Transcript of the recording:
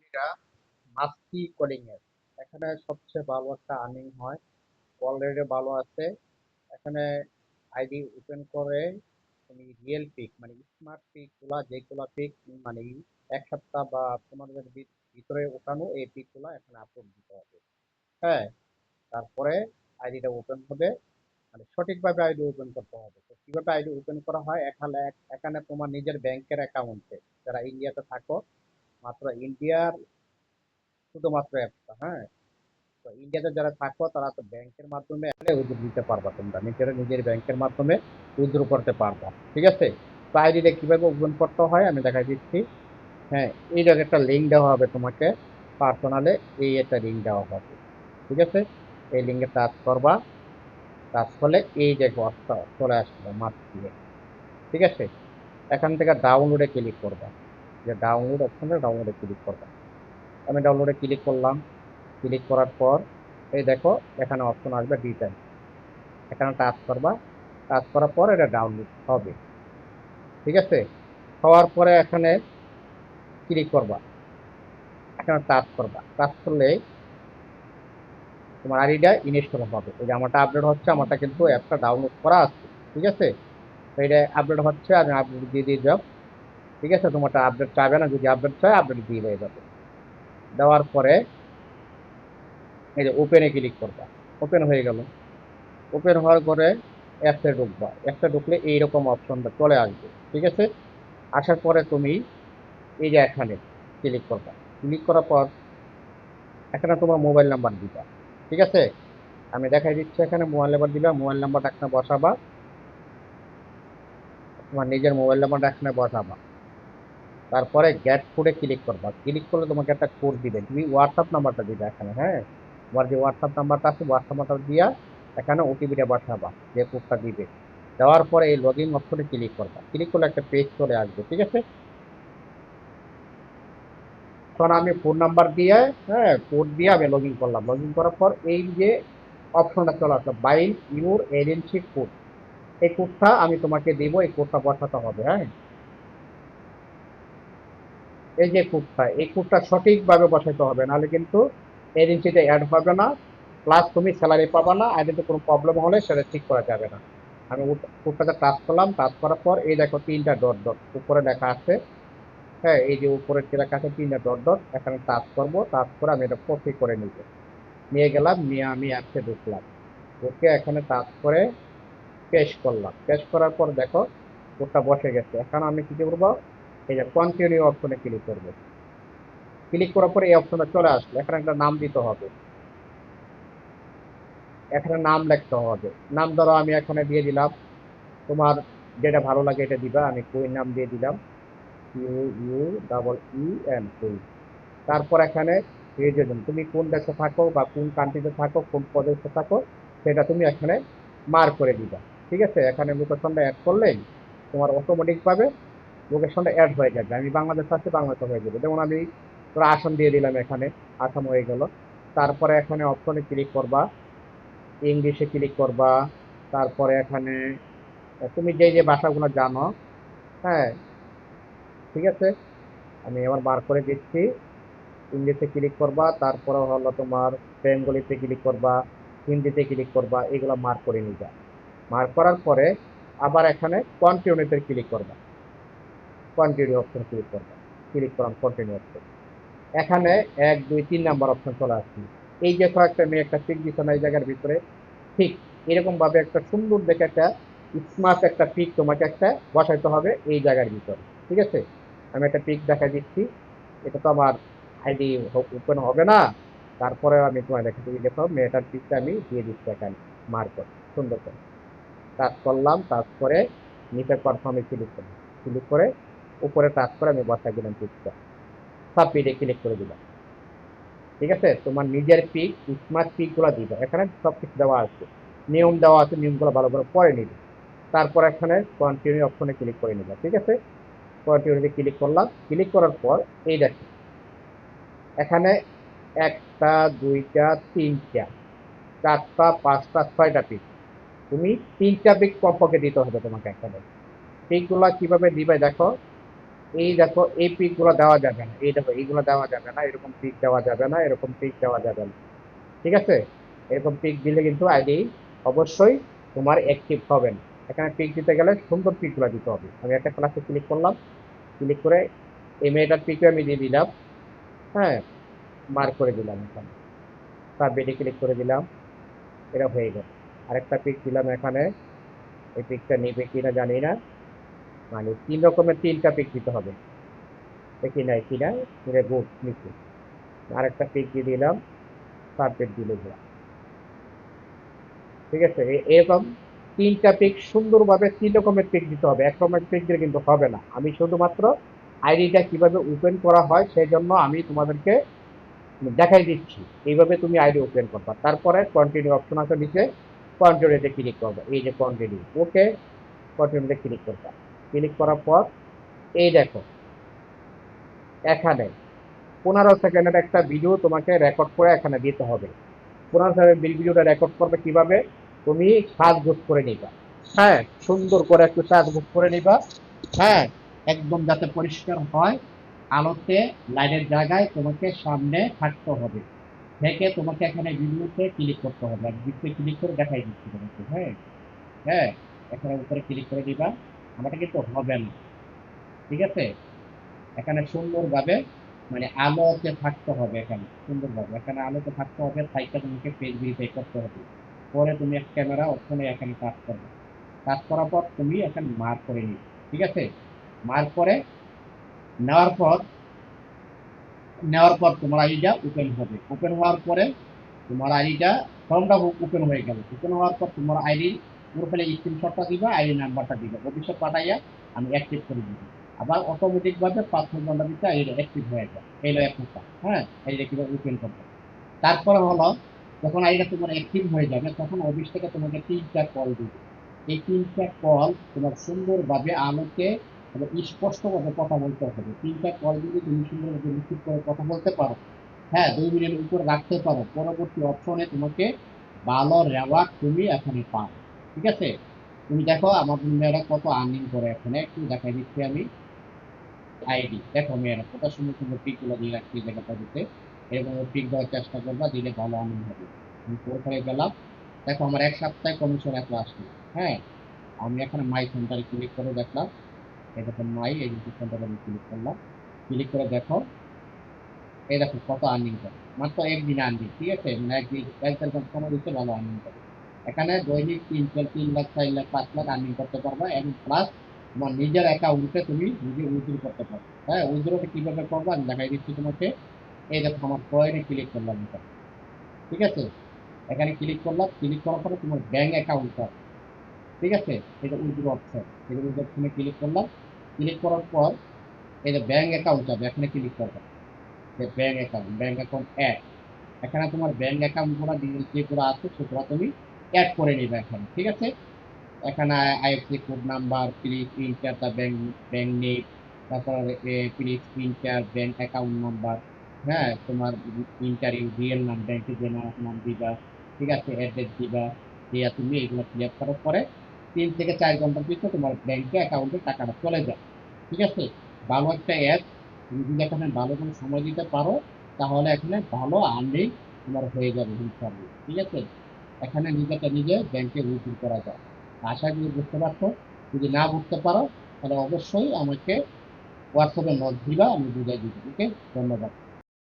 এটা মাস্কি কোডিং এর। এখানে সবচেয়ে ভালো একটা আর্নিং হয়, অলরেডি ভালো আছে। এখানে আইডি ওপেন করে তুমি রিয়েল পিক মানে স্মার্ট পিক গুলা যেগুলা পিক মানে এক সপ্তাহ বা 15 দিনের ভিতরে ওঠানো এই পিক গুলা এখানে আপলোড দিতে হবে। হ্যাঁ, তারপরে আইডিটা ওপেন হবে, মানে সঠিকভাবে আইডি ওপেন করতে হবে। তো কিভাবে আইডি ওপেন করা হয়, এখানে এখানে তোমার নিজের ব্যাংকের অ্যাকাউন্টে, যারা ইন্ডিয়াতে থাকো, মাত্র ইন্ডিয়ার শুধুমাত্র অ্যাপটা। হ্যাঁ, তো ইন্ডিয়াতে যারা থাকো তারা তো ব্যাংকের মাধ্যমে উইথড্র দিতে পারবা, তোমরা নিজেরা নিজের ব্যাংকের মাধ্যমে উইথড্র করতে পারবা। ঠিক আছে, তো আইডিটা কিভাবে ওপেন করতে হয় আমি দেখাই দিচ্ছি। হ্যাঁ, এই জায়গায় একটা লিঙ্ক দেওয়া হবে তোমাকে পার্সোনালে, এই একটা লিঙ্ক দেওয়া হবে। ঠিক আছে, এই লিঙ্কে টাচ করবা, টাচ করলে এই যে ঘরটা চলে আসবে মাছ দিয়ে। ঠিক আছে, এখান থেকে ডাউনলোডে ক্লিক করবা, যে ডাউনলোড অপশনে ডাউনলোডে ক্লিক করবা। আমি ডাউনলোডে ক্লিক করলাম, ক্লিক করার পর এই দেখো এখানে অপশন আসবে ডিটেল, এখানে টাচ করবা, টাচ করার পর এটা ডাউনলোড হবে। ঠিক আছে, হওয়ার পরে এখানে ক্লিক করবা, এখানে টাচ করবা, টাচ করলে তোমার আইডিটা ইনস্টল হবে। এই যে আমারটা আপডেট হচ্ছে, আমারটা কিন্তু অ্যাপটা ডাউনলোড করা আছে। ঠিক আছে, তো এটা আপডেট হচ্ছে, আমি আপডেট দিয়ে দিয়ে যাব। ঠিক আছে, তোমারটা আপডেট চাইবে না, যদি আপডেট চাই আপডেট দিয়ে দিয়ে যাবে। দেওয়ার পরে এই যে ওপেনে ক্লিক করবা, ওপেন হয়ে গেল। ওপেন হওয়ার পরে অ্যাপসে ঢুকবা, অ্যাপসে ঢুকলে এইরকম অপশনটা চলে আসবে। ঠিক আছে, আসার পরে তুমি এই যে এখানে ক্লিক করবা, ক্লিক করার পর এখানে তোমার মোবাইল নাম্বার দিবা। ঠিক আছে, আমি দেখাই দিচ্ছি, এখানে মোবাইল নাম্বার দিবা, মোবাইল নাম্বারটা এখানে বসাবা, তোমার নিজের মোবাইল নাম্বারটা এখানে বসাবা। তারপরে গেট কোডে ক্লিক করবা, ক্লিক করলে তোমাকে একটা কোড দিবে, তুমি হোয়াটসঅ্যাপ নাম্বারটা দিবে এখানে। হ্যাঁ, তোমার যে হোয়াটসঅ্যাপ নাম্বারটা আছে হোয়াটসঅ্যাপ নাম্বারটা দিয়া এখানে ওটিপিটা বসাবা, যে কোডটা দিবে। দেওয়ার পরে এই লগ ইন অপশনে ক্লিক করবা, ক্লিক করলে একটা পেজ চলে আসবে। ঠিক আছে, তখন আমি ফোন নাম্বার দিয়ে, হ্যাঁ, কোড দিয়ে আমি লগ ইন করলাম। লগ ইন করার পর এই যে অপশনটা চলে আসলো বাইল ইউর এজেন্সি কোড, এই কোডটা আমি তোমাকে দিব, এই কোডটা বসাতে হবে। হ্যাঁ, এই যে কোডটা, এই কোডটা সঠিকভাবে বসাতে হবে, নাহলে কিন্তু এজেন্সিতে অ্যাড হবে না, প্লাস তুমি স্যালারি পাবা না, আইডিতে কোনো প্রবলেম হলে সেটা ঠিক করা যাবে না। আমি কোডটাতে টাচ করলাম, টাচ করার পর এই দেখো তিনটা ডট ডট উপরে লেখা আছে। হ্যাঁ, এই যে উপরে যে লেখা আছে তিনটা ডট ডট, এখানে টাচ করবো, টাচ করে আমি এটা কপি করে নিব, নিয়ে গেলাম, নিয়ে আমি অ্যাপসে ঢুকলাম, ঢুকে এখানে টাচ করে পেস্ট করলাম। পেস্ট করার পর দেখো কোডটা বসে গেছে। এখন আমি কি করবো, এই যে কন্টিনিউ অপশনে ক্লিক করবো, ক্লিক করার পরে এই অপশনটা চলে আসলো, এখানে একটা নাম দিতে হবে, এখানে নাম লিখতে হবে। নাম ধরো আমি এখানে দিয়ে দিলাম, তোমার যেটা ভালো লাগে এটা দিবা, আমি কুইন নাম দিয়ে দিলাম, U U double E N queen. তারপর এখানে রিজন, তুমি কোন দেশে থাকো বা কোন কান্ট্রিতে থাকো, কোন প্রদেশে থাকো, সেটা তুমি এখানে মার্ক করে দিবা। ঠিক আছে, এখানে লোকেশনটা অ্যাড করলেই তোমার অটোমেটিক ভাবে লোকেশনটা অ্যাড হয়ে যাবে। আমি বাংলাদেশ আছে, বাংলাদেশ হয়ে যাবে। যেমন আমি তোরা আসাম দিয়ে দিলাম, এখানে আসাম হয়ে গেল। তারপরে এখানে অপশনে ক্লিক করবা, ইংলিশে ক্লিক করবা। তারপরে এখানে তুমি যে যে ভাষাগুলো জানো, হ্যাঁ, ঠিক আছে, আমি এবার বার করে দিচ্ছি। ইংলিশে ক্লিক করবা, তারপরে হলো তোমার বেঙ্গলিতে ক্লিক করবা, হিন্দিতে ক্লিক করবা, এগুলো মার্ক করে নিবা। মার্ক করার পরে আবার এখানে কন্টিনিউতে ক্লিক করবা, কন্টিনিউ অপশন ক্লিক করবা, ক্লিক করলাম কন্টিনিউ অপশন। এখানে 1 2 3 নাম্বার অপশন চলে আসছে। এই যে কয়েকটা মেয়ে একটা পিক দিচ্ছে না এই জায়গার ভিতরে, ঠিক এরকম ভাবে একটা সুন্দর দেখে একটা স্মার্ট একটা পিক তোমাকে একটা বসাইতে হবে এই জায়গার ভিতরে। ঠিক আছে, আমি একটা পিক দেখা দিচ্ছি, এটা তো আমার আইডি ওপেন হবে না, তারপরে আমি তোমার দেখা দিচ্ছি, দেখো মেয়েটার পিকটা আমি দিয়ে দিচ্ছি এখানে মার্ক করে, সুন্দর করে টাচ করলাম, টাচ করে নিচে পারফর্মে ক্লিক করলাম, ক্লিক করে উপরে টাচ করে আমি বসাই দিলাম পিকটা, সাবমিটে ক্লিক করে দিলাম। ঠিক আছে, তোমার নিজের পিক, স্মার্ট পিক গুলা দিবে, এখানে সবকিছু দেওয়া আছে, নিয়ম দেওয়া আছে, নিয়মগুলো ভালো করে পড়ে নিবে। তারপর এখানে কন্টিনিউ অপশনে ক্লিক করে নিবে। ঠিক আছে, কন্টিনিউতে ক্লিক করলাম, ক্লিক করার পর এই দেখো এখানে একটা দুইটা তিনটা চারটা পাঁচটা ছয়টা পিক, তুমি তিনটা পিক কমপক্ষে দিতে হবে তোমাকে এখানে। পিক গুলা কিভাবে দিবে দেখো, এই দেখো এই পিক গুলো দেওয়া যাবে না, এই দেখো এইগুলো দেওয়া যাবে না, এরকম পিক দেওয়া যাবে না, এরকম পিক দেওয়া যাবে না। ঠিক আছে, এরকম পিক দিলে কিন্তু আইডি অবশ্যই তোমার অ্যাক্টিভ হবে না। এখানে পিক দিতে গেলে সুন্দর পিক গুলো দিতে হবে। আমি একটা ক্লাসে ক্লিক করলাম, ক্লিক করে এই মেয়েটার পিকে আমি দিয়ে দিলাম। হ্যাঁ, মার্ক করে দিলাম এখানে, তার বেডে ক্লিক করে দিলাম, এটা হয়ে গেল। আরেকটা পিক দিলাম এখানে, এই পিকটা নেবে কিনা জানি না, মানে তিন রকমের তিনটা পিক দিতে হবে, দেখি নাই কিনা, গুড নিচে। আরেকটা পিক দিয়ে দিলাম, সাবজেক্ট দিলে দিলাম। ঠিক আছে, এরকম তিনটা পিক সুন্দরভাবে তিন রকমের পিক দিতে হবে, এক রকমের পিক দিলে কিন্তু হবে না। আমি শুধুমাত্র আইডিটা কিভাবে ওপেন করা হয় সেই জন্য আমি তোমাদেরকে দেখাই দিচ্ছি। এইভাবে তুমি আইডি ওপেন করবা, তারপরে কন্টিনিউ অপশন আছে নিচে, কন্টিনিউতে ক্লিক করবে, এই যে কন্টিনিউ, ওকে, কন্টিনিউতে ক্লিক করবা। ক্লিক করার পর এই দেখো এখানে 15 সেকেন্ডের একটা ভিডিও তোমাকে রেকর্ড করে এখানে দিতে হবে। 15 সেকেন্ড ভিডিওটা রেকর্ড করবে কিভাবে, তুমি সাজগোজ করে নিবা। হ্যাঁ, সুন্দর করে একটু সাজগোজ করে নিবা। হ্যাঁ, একদম যাতে পরিষ্কার হয়, আলোতে লাইটের জায়গায় তোমাকে সামনে থাকতে হবে, থেকে তোমাকে এখানে ভিডিওতে ক্লিক করতে হবে। আমি ভিডিওতে ক্লিক করে দেখাই দিচ্ছি তোমাকে। হ্যাঁ, হ্যাঁ, এখানে উপরে ক্লিক করে দিবা, আমারটা কিন্তু হবে না। ঠিক আছে, এখানে সুন্দরভাবে মানে আলোতে থাকতে হবে, এখানে সুন্দরভাবে এখানে আলোতে থাকতে হবে, সাইডটা তোমাকে পেজ ভেরিফাই করতে হবে। পরে তুমি এক ক্যামেরা অপশনে এখানে কাজ করবে, কাজ করার পর তুমি এখানে মার্ক করে নিবে। ঠিক আছে, মার্ক করে নেওয়ার পর তোমার আইডিটা ওপেন হবে। ওপেন হওয়ার পরে তোমার আইডিটা ফর্মটা ওপেন হয়ে গেল। ওপেন হওয়ার পর তোমার আইডির প্রোফাইলে স্ক্রিনশটটা দিবা, আইডি নাম্বারটা দিবা, ভবিষ্যৎ পাঠাইয়া আমি অ্যাক্টিভ করে দিব। আবার অটোমেটিক ভাবে 5 ঘন্টা দিতে আইডি অ্যাক্টিভ হয়ে যায়। এইলো এক কথা। হ্যাঁ, আইডিটা কিভাবে ওপেন করবে। তারপরে হলো, যখন আইডিটা তোমার অ্যাক্টিভ হয়ে যাবে তখন অফিস থেকে তোমাকে 3টা কল দিবে। এই 3টা কল তোমার সুন্দরভাবে আলোকে এবং স্পষ্টভাবে কথা বলতে হবে। 3টা কল যদি তুমি সুন্দরভাবে রিসিভ করে কথা বলতে পারো, হ্যাঁ, 2 মিনিটের উপর রাখতে পারো, পরবর্তী অপশনে তোমাকে ভালো রেওয়ার্ড তুমি এখানে পাও। ঠিক আছে, তুমি দেখো আমার মেয়েরা কত আর্নিং করে, এখানে একটু দেখাই দিচ্ছি আমি। আইডি দেখো, মেয়েরা কত সুন্দর সুন্দর পিক গুলো দিয়ে রাখছি এই জায়গাটা দিতে, এবং পিক দেওয়ার চেষ্টা করবা, দিলে ভালো আর্নিং হবে। আমি কোথায় গেলাম, দেখো আমার এক সপ্তাহে কমিশন এত আসলো। হ্যাঁ, আমি এখানে মাই সেন্টারে ক্লিক করে দেখলাম, এটা তো মাই এজেন্সি সেন্টারে আমি ক্লিক করলাম। ক্লিক করে দেখো, এই দেখো কত আর্নিং করে, মাত্র একদিন আর্নিং। ঠিক আছে, মানে একদিন 1-1.5 ঘন্টা দিচ্ছে, ভালো আর্নিং করে। এখানে দৈনিক 3 লাখ 4 লাখ 5 লাখ আর্নিং করতে পারবে, এবং প্লাস তোমার নিজের অ্যাকাউন্টে তুমি নিজে উইথড্র করতে পারবে। হ্যাঁ, উইথড্রটা কিভাবে করবো আমি দেখাই দিচ্ছি তোমাকে। এই দেখো আমার কয়েনে ক্লিক করলাম এটা। ঠিক আছে, এখানে ক্লিক করলাম, ক্লিক করার পরে তোমার ব্যাংক অ্যাকাউন্টটা, ঠিক আছে, এটা উইথড্র অপশন, এটা উইথড্র অপশনে ক্লিক করলাম। ক্লিক করার পর এই যে ব্যাংক অ্যাকাউন্ট যাবে, এখানে ক্লিক করবে, ব্যাংক অ্যাকাউন্ট অ্যাড। এখানে তোমার ব্যাংক অ্যাকাউন্ট গুলো যেগুলো আছে সেগুলো তুমি অ্যাড করে নিবে এখানে। ঠিক আছে, এখানে IFC code number, please enter the bank bank name, তারপরে please enter bank account number. হ্যাঁ, তোমার ইন্টার রিয়েল নাম, ব্যাংকের যে নাম দিবা। ঠিক আছে, অ্যাড্রেস দিবা, দিয়া তুমি এগুলো ক্লিয়ার করার পরে 3 থেকে 4 ঘন্টার ভিতরে তোমার ব্যাংকে অ্যাকাউন্টে টাকাটা চলে যায়। ঠিক আছে, ভালো একটা অ্যাপ, তুমি যদি এখানে ভালো করে সময় দিতে পারো তাহলে এখানে ভালো আর্নিং তোমার হয়ে যাবে ইনশাআল্লাহ। ঠিক আছে, এখানে নিজেকে নিজে ব্যাংকে উইথড্র করা যায়। আশা করি বুঝতে পারছো। যদি না বুঝতে পারো তাহলে অবশ্যই আমাকে হোয়াটসঅ্যাপে নক দিবা, আমি বুঝাই দিব। ওকে, ধন্যবাদ।